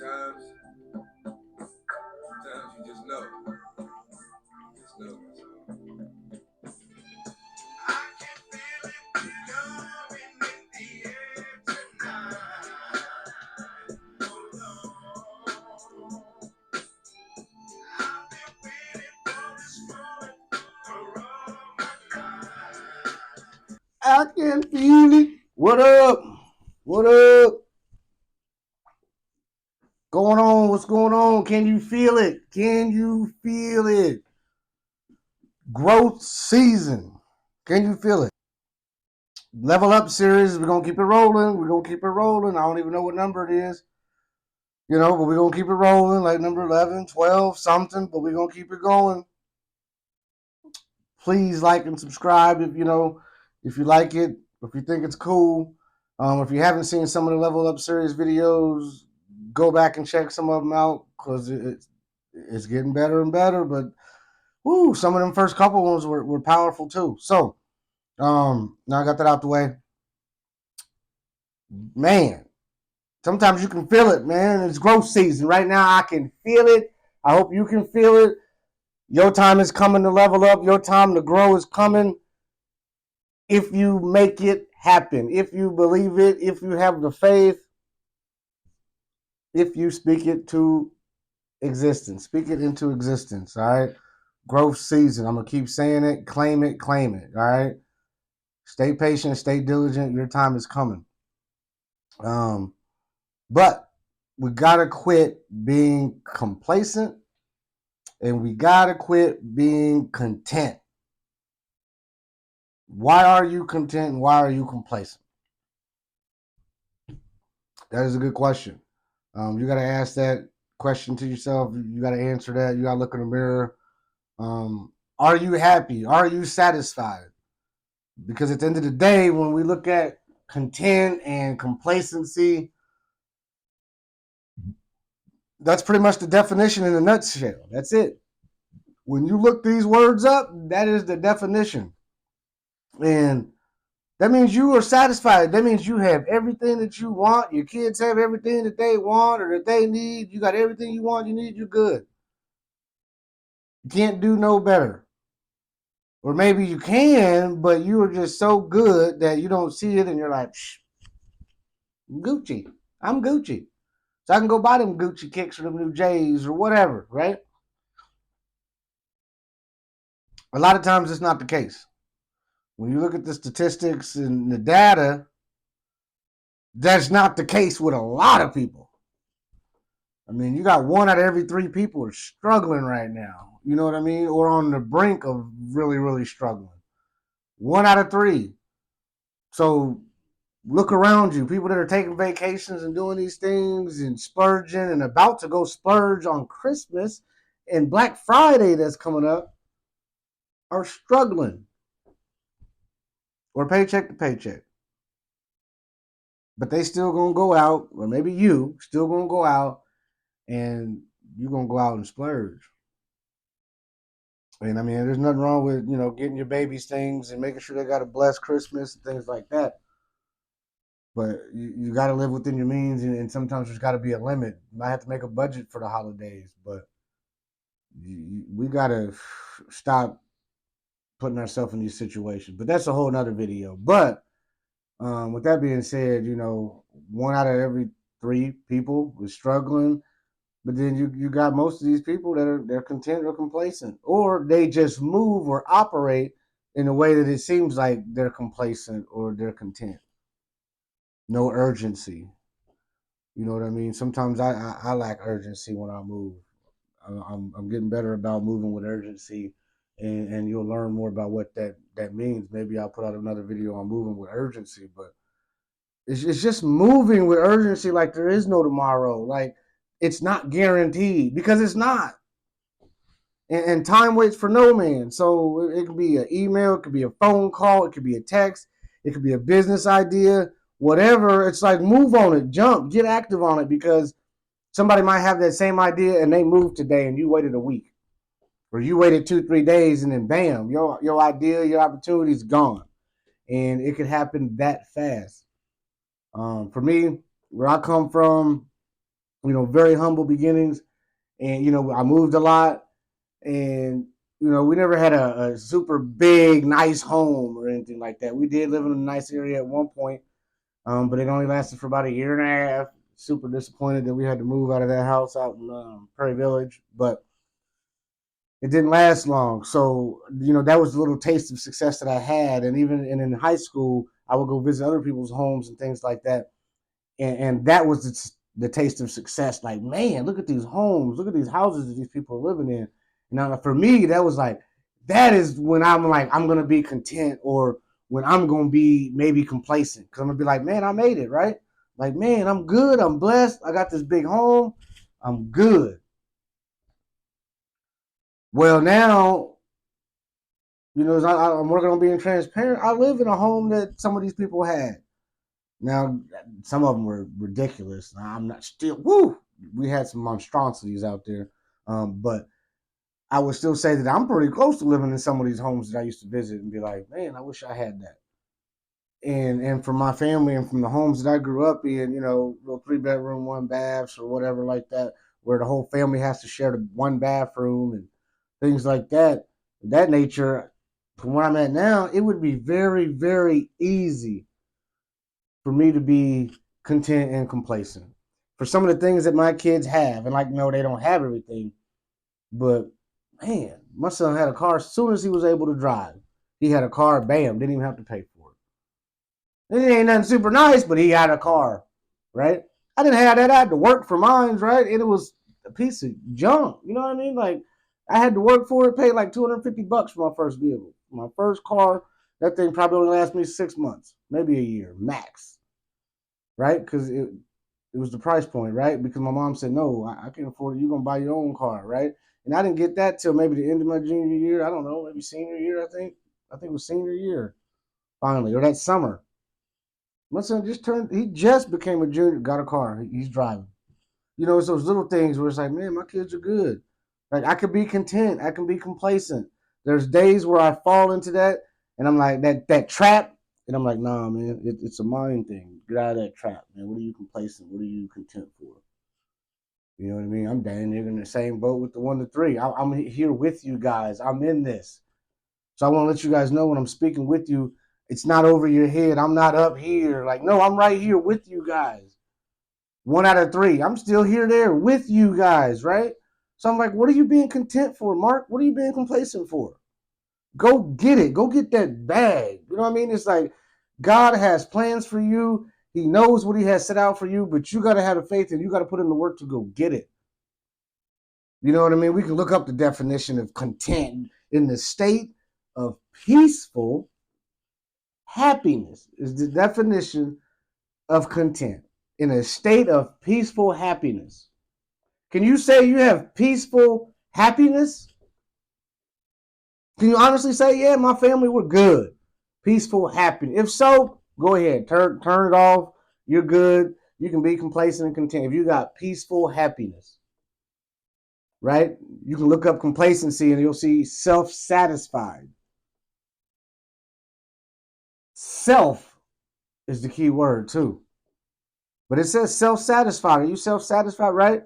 Sometimes you just know. You just know. I can feel it coming in the air tonight. Oh Lord, I've been waiting for this moment for all my life. I can feel it. What up? What up? Going on? What's going on? Can you feel it? Can you feel it? Growth season. Can you feel it? Level up series. We're gonna keep it rolling. We're gonna keep it rolling. I don't even know what number it is. But we're gonna keep it rolling, like number 11, 12, something, but we're gonna keep it going. Please like and subscribe if you like it, if you think it's cool. If you haven't seen some of the Level Up series videos, go back and check some of them out because it's getting better and better. But some of them first couple ones were powerful too. So now I got that out the way. Man, sometimes you can feel it, man. It's growth season. Right now I can feel it. I hope you can feel it. Your time is coming to level up. Your time to grow is coming. If you make it happen, if you believe it, if you have the faith, if you speak it to existence, speak it into existence, all right? Growth season. I'm going to keep saying it, claim it, all right? Stay patient, stay diligent. Your time is coming. But we got to quit being complacent and we got to quit being content. Why are you content and why are you complacent? That is a good question. You got to ask that question to yourself. You got to answer that. You got to look in the mirror. Are you happy? Are you satisfied? Because at the end of the day, when we look at content and complacency, that's pretty much the definition in a nutshell. That's it. When you look these words up, that is the definition. And that means you are satisfied. That means you have everything that you want. Your kids have everything that they want or that they need. You got everything you want, you need, you're good. You can't do no better. Or maybe you can, but you are just so good that you don't see it and you're like, Psh, Gucci. I'm Gucci. So I can go buy them Gucci kicks or them new J's or whatever, right? A lot of times it's not the case. When you look at the statistics and the data, that's not the case with a lot of people. I mean, you got 1 out of every 3 people are struggling right now. You know what I mean? Or on the brink of really, really struggling. 1 out of 3. So look around you. People that are taking vacations and doing these things and splurging and about to go splurge on Christmas and Black Friday that's coming up are struggling. Or paycheck to paycheck. But they still gonna go out, or maybe you still gonna go out and you're gonna go out and splurge. And I mean, there's nothing wrong with, getting your babies things and making sure they got a blessed Christmas and things like that. But you got to live within your means, and sometimes there's got to be a limit. You might have to make a budget for the holidays, but we got to stop putting ourselves in these situations. But that's a whole nother video. But with that being said, 1 out of every 3 people is struggling. But then you got most of these people that they're content or complacent, or they just move or operate in a way that it seems like they're complacent or they're content. No urgency. You know what I mean? Sometimes I lack urgency when I move. I'm getting better about moving with urgency, and you'll learn more about what that means. Maybe I'll put out another video on moving with urgency, but it's just moving with urgency like there is no tomorrow. Like it's not guaranteed because it's not. And time waits for no man. So it could be an email, it could be a phone call, it could be a text, it could be a business idea, whatever. It's like move on it, jump, get active on it because somebody might have that same idea and they moved today and you waited a week. Or you waited 2-3 days and then bam, your idea, your opportunity is gone. And it could happen that fast. For me, where I come from, very humble beginnings. And, I moved a lot. And, we never had a super big, nice home or anything like that. We did live in a nice area at one point, but it only lasted for about a year and a half. Super disappointed that we had to move out of that house out in Prairie Village. But it didn't last long. So, that was a little taste of success that I had. And even in high school, I would go visit other people's homes and things like that. And that was the taste of success. Like, man, look at these homes, look at these houses that these people are living in. Now, for me, that was like, that is when I'm like, I'm going to be content, or when I'm going to be maybe complacent. Because I'm going to be like, man, I made it, right? Like, man, I'm good. I'm blessed. I got this big home. I'm good. Well, now, I'm working on being transparent. I live in a home that some of these people had. Now, some of them were ridiculous. I'm not still, woo, we had some monstrosities out there. But I would still say that I'm pretty close to living in some of these homes that I used to visit and be like, man, I wish I had that. And from my family and from the homes that I grew up in, little 3 bedroom, 1 baths or whatever like that, where the whole family has to share the one bathroom and things like that, that nature, from where I'm at now, it would be very, very easy for me to be content and complacent. For some of the things that my kids have, and like, no, they don't have everything, but man, my son had a car as soon as he was able to drive. He had a car, bam, didn't even have to pay for it. It ain't nothing super nice, but he had a car, right? I didn't have that. I had to work for mine, right? And it was a piece of junk. You know what I mean? Like, I had to work for it, pay like $250 for my first vehicle. My first car, that thing probably only lasted me 6 months, maybe a year, max, right? Because it was the price point, right? Because my mom said, no, I can't afford it. You're going to buy your own car, right? And I didn't get that till maybe the end of my junior year. I don't know, maybe senior year, I think. I think it was senior year, finally, or that summer. My son he just became a junior, got a car. He's driving. It's those little things where it's like, man, my kids are good. Like, I could be content. I can be complacent. There's days where I fall into that, and I'm like, that trap, and I'm like, nah, man, it's a mind thing. Get out of that trap, man. What are you complacent? What are you content for? You know what I mean? I'm down there in the same boat with the 1 to 3. I'm here with you guys. I'm in this. So I want to let you guys know, when I'm speaking with you, it's not over your head. I'm not up here. Like, no, I'm right here with you guys. 1 out of 3. I'm still here there with you guys, right? So I'm like, what are you being content for, Mark? What are you being complacent for? Go get it. Go get that bag. You know what I mean? It's like, God has plans for you. He knows what he has set out for you, but you got to have the faith and you got to put in the work to go get it. You know what I mean? We can look up the definition of content. In the state of peaceful happiness is the definition of content. In a state of peaceful happiness. Can you say you have peaceful happiness? Can you honestly say, yeah, my family, we're good? Peaceful happiness. If so, go ahead. Turn it off. You're good. You can be complacent and content. If you got peaceful happiness, right? You can look up complacency and you'll see self-satisfied. Self is the key word too. But it says self-satisfied. Are you self-satisfied, right?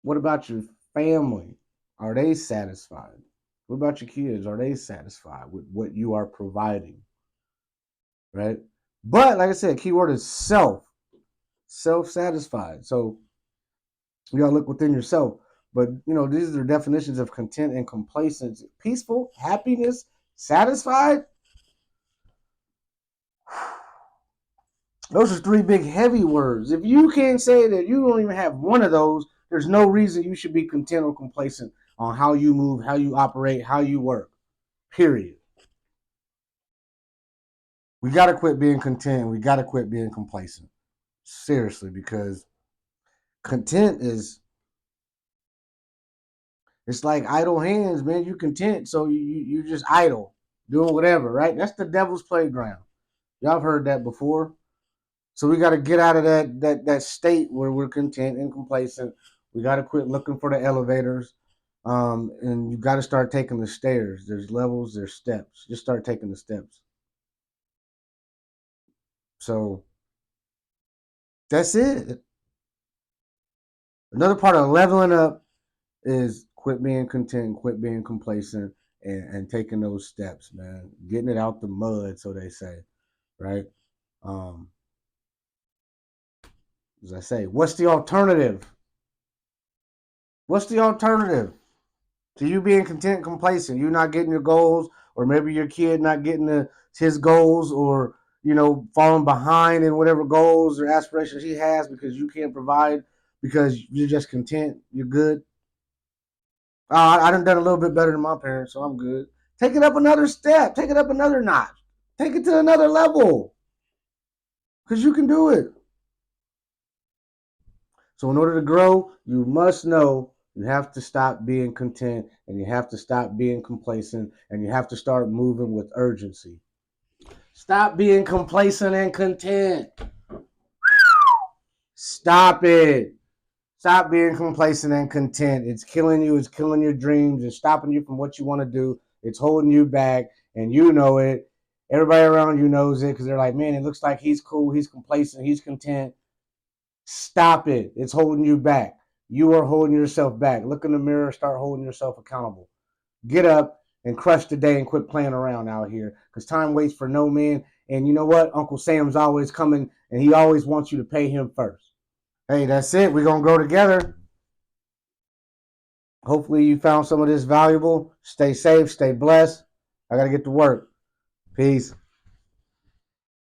What about your family? Are they satisfied? What about your kids? Are they satisfied with what you are providing? Right? But like I said, keyword is self-satisfied. So you gotta look within yourself. But these are definitions of content and complacency. Peaceful, happiness, satisfied. Those are 3 big heavy words. If you can't say that you don't even have one of those, there's no reason you should be content or complacent on how you move, how you operate, how you work. Period. We got to quit being content. We got to quit being complacent. Seriously, because content it's like idle hands, man. You content, so you just idle, doing whatever, right? That's the devil's playground. Y'all have heard that before. So we got to get out of that state where we're content and complacent. We got to quit looking for the elevators, and you got to start taking the stairs. There's levels, there's steps. Just start taking the steps. So that's it. Another part of leveling up is quit being content, quit being complacent, and taking those steps, man. Getting it out the mud, so they say, right? Um, as I say, what's the alternative? What's the alternative to you being content, and complacent? You not getting your goals, or maybe your kid not getting his goals, or falling behind in whatever goals or aspirations he has because you can't provide because you're just content, you're good. I done a little bit better than my parents, so I'm good. Take it up another step. Take it up another notch. Take it to another level because you can do it. So in order to grow, you must know you have to stop being content and you have to stop being complacent and you have to start moving with urgency. Stop being complacent and content. Stop it. Stop being complacent and content. It's killing you. It's killing your dreams. It's stopping you from what you want to do. It's holding you back, and you know it. Everybody around you knows it because they're like, man, it looks like he's cool. He's complacent. He's content. Stop it. It's holding you back. You are holding yourself back. Look in the mirror. Start holding yourself accountable. Get up and crush the day and quit playing around out here because time waits for no man. And you know what? Uncle Sam's always coming, and he always wants you to pay him first. Hey, that's it. We're going to grow together. Hopefully you found some of this valuable. Stay safe, stay blessed. I got to get to work. Peace.